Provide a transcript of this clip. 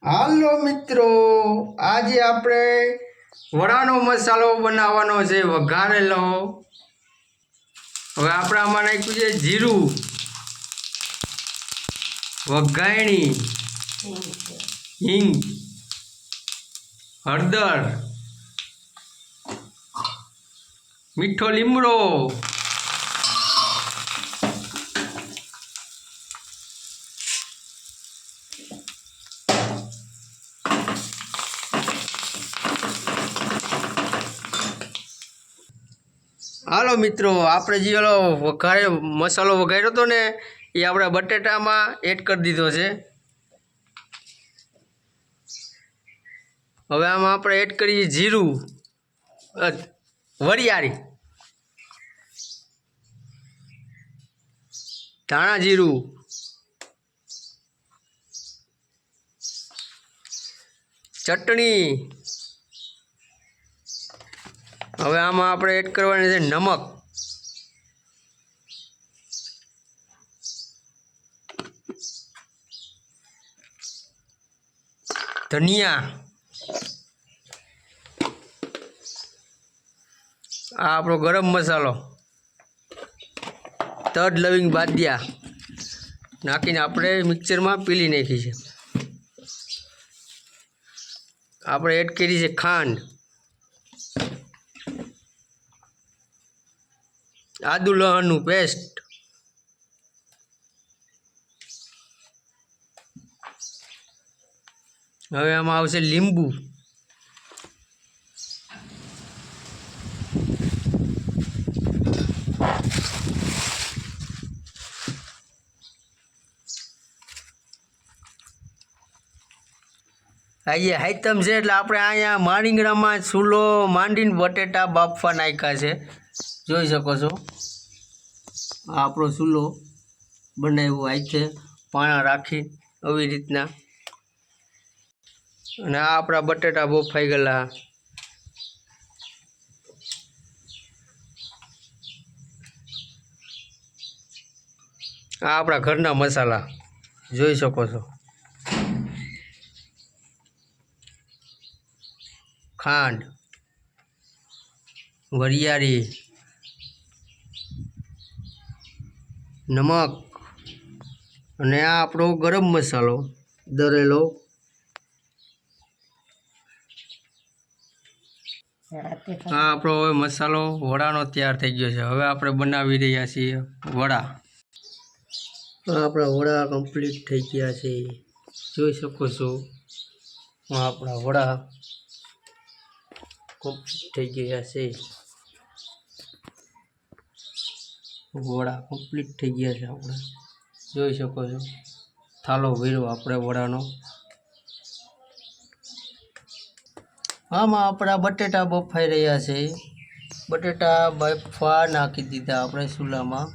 હાલો મિત્રો, આજે આપણે વડાનો મસાલો બનાવવાનો છે, વઘારેલો. હવે આપણે આમાં નાખ્યું છે જીરું, વઘાયણી, હિંગ, હળદર, મીઠો લીમડો, હાલો મિત્રો, આપણે જે ઓલો મસાલો વઘાર્યો હતો ને એ આપણે બટેટામાં એડ કરી દીધો છે. હવે આમાં આપણે એડ કરીએ જીરું, વરિયાળી, ધાણા જીરું, ચટણી. હવે આમાં આપણે એડ કરવાની છે નમક, ધનિયા, આ આપણો ગરમ મસાલો, તજ લવિંગ બાદિયા નાખીને આપણે મિક્સરમાં પીલી નાખી છે. આપણે એડ કરી છે ખાંડ, આદુ લસણનું પેસ્ટ, હવે આમાં આવશે લીંબુ, આજે આઈટમ છે એટલે આપણે અહીંયા મારીંગણામાં ચૂલો માંડીને બટેટા બાફવા નાખ્યા છે. જોઈ શકો છો, આ આપણો ચૂલો બનાવ્યો હાથે પાણા રાખી આવી રીતના. અને આ આપણા બટેટા બફાઈ ગયેલા. આ આપણા ઘરના મસાલા જોઈ શકો છો, ખાંડ, વરિયાળી, નમક અને આ આપણો ગરમ મસાલો દરેલો. આ આપણો હવે મસાલો વડાનો તૈયાર થઈ ગયો છે. હવે આપણે બનાવી રહ્યા છીએ વડા. આપણા વડા કમ્પ્લીટ થઈ ગયા છે, જોઈ શકો છો. આપણા વડા કમ્પ્લીટ થઈ ગયા છે, વડા કમ્પ્લીટ થઈ ગયા છે. આપણે જોઈ શકો છો, થાલો ભર્યો આપણે વડાનો. આમાં આપણા બટેટા બફાઈ રહ્યા છે. બટેટા બફવા નાખી દીધા આપણે ચૂલામાં.